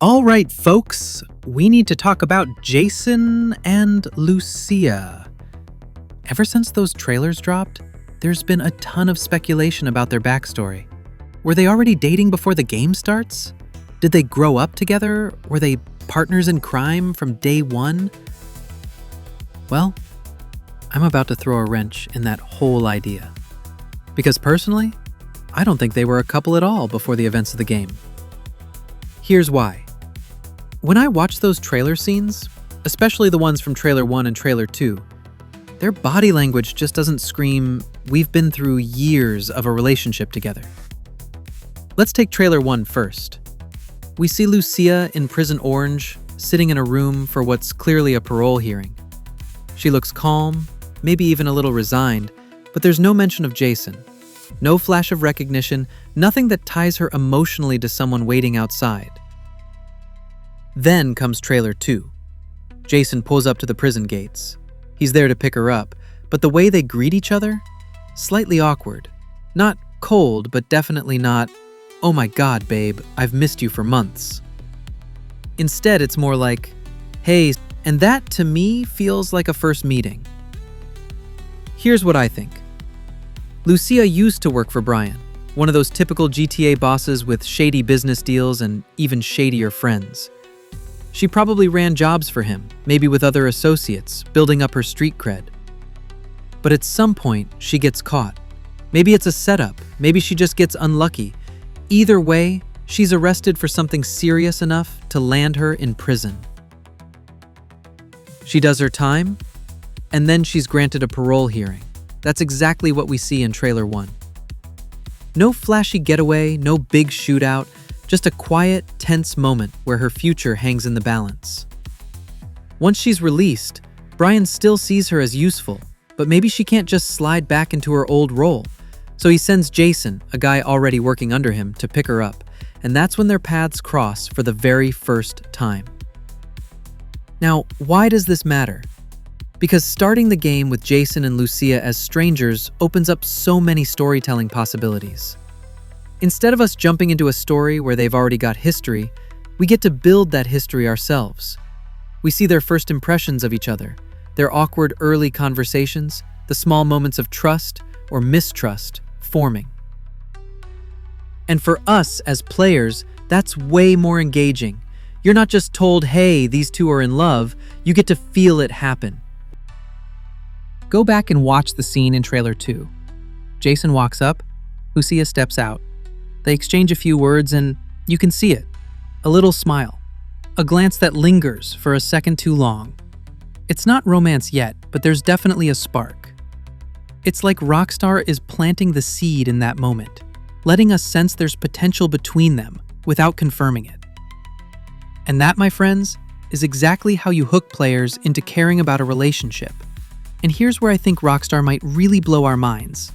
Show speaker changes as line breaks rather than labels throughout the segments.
All right, folks, we need to talk about Jason and Lucia. Ever since those trailers dropped, there's been a ton of speculation about their backstory. Were they already dating before the game starts? Did they grow up together? Were they partners in crime from day one? Well, I'm about to throw a wrench in that whole idea. Because personally, I don't think they were a couple at all before the events of the game. Here's why. When I watch those trailer scenes, especially the ones from Trailer 1 and Trailer 2, their body language just doesn't scream, "We've been through years of a relationship together." Let's take Trailer 1 first. We see Lucia in Prison Orange, sitting in a room for what's clearly a parole hearing. She looks calm, maybe even a little resigned, but there's no mention of Jason. No flash of recognition, nothing that ties her emotionally to someone waiting outside. Then comes Trailer 2. Jason pulls up to the prison gates. He's there to pick her up, but the way they greet each other? Slightly awkward. Not cold, but definitely not, "Oh my God, babe, I've missed you for months." Instead, it's more like, "Hey," and that to me feels like a first meeting. Here's what I think. Lucia used to work for Brian, one of those typical GTA bosses with shady business deals and even shadier friends. She probably ran jobs for him, maybe with other associates, building up her street cred. But at some point, she gets caught. Maybe it's a setup, maybe she just gets unlucky. Either way, she's arrested for something serious enough to land her in prison. She does her time, and then she's granted a parole hearing. That's exactly what we see in Trailer 1. No flashy getaway, no big shootout, just a quiet, tense moment where her future hangs in the balance. Once she's released, Brian still sees her as useful, but maybe she can't just slide back into her old role. So he sends Jason, a guy already working under him, to pick her up, and that's when their paths cross for the very first time. Now, why does this matter? Because starting the game with Jason and Lucia as strangers opens up so many storytelling possibilities. Instead of us jumping into a story where they've already got history, we get to build that history ourselves. We see their first impressions of each other, their awkward early conversations, the small moments of trust or mistrust forming. And for us as players, that's way more engaging. You're not just told, "Hey, these two are in love," you get to feel it happen. Go back and watch the scene in Trailer 2. Jason walks up, Lucia steps out. They exchange a few words and you can see it. A little smile. A glance that lingers for a second too long. It's not romance yet, but there's definitely a spark. It's like Rockstar is planting the seed in that moment, letting us sense there's potential between them without confirming it. And that, my friends, is exactly how you hook players into caring about a relationship. And here's where I think Rockstar might really blow our minds.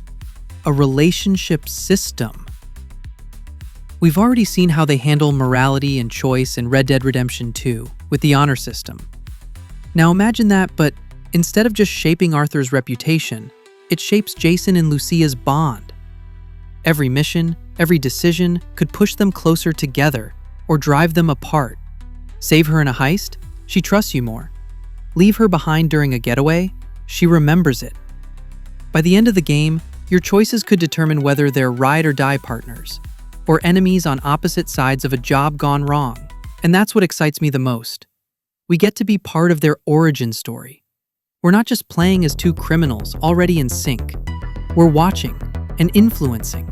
A relationship system. We've already seen how they handle morality and choice in Red Dead Redemption 2 with the honor system. Now imagine that, but instead of just shaping Arthur's reputation, it shapes Jason and Lucia's bond. Every mission, every decision could push them closer together or drive them apart. Save her in a heist? She trusts you more. Leave her behind during a getaway? She remembers it. By the end of the game, your choices could determine whether they're ride or die partners, or enemies on opposite sides of a job gone wrong. And that's what excites me the most. We get to be part of their origin story. We're not just playing as two criminals already in sync. We're watching and influencing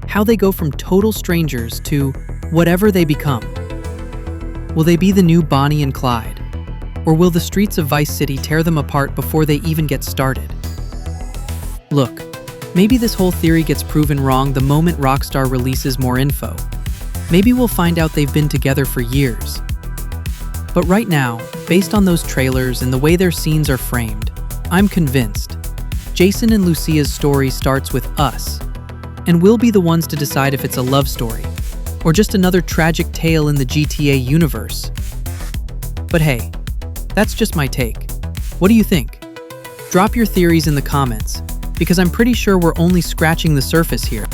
how they go from total strangers to whatever they become. Will they be the new Bonnie and Clyde? Or will the streets of Vice City tear them apart before they even get started? Look, maybe this whole theory gets proven wrong the moment Rockstar releases more info. Maybe we'll find out they've been together for years. But right now, based on those trailers and the way their scenes are framed, I'm convinced Jason and Lucia's story starts with us, and we'll be the ones to decide if it's a love story or just another tragic tale in the GTA universe. But hey, that's just my take. What do you think? Drop your theories in the comments, because I'm pretty sure we're only scratching the surface here.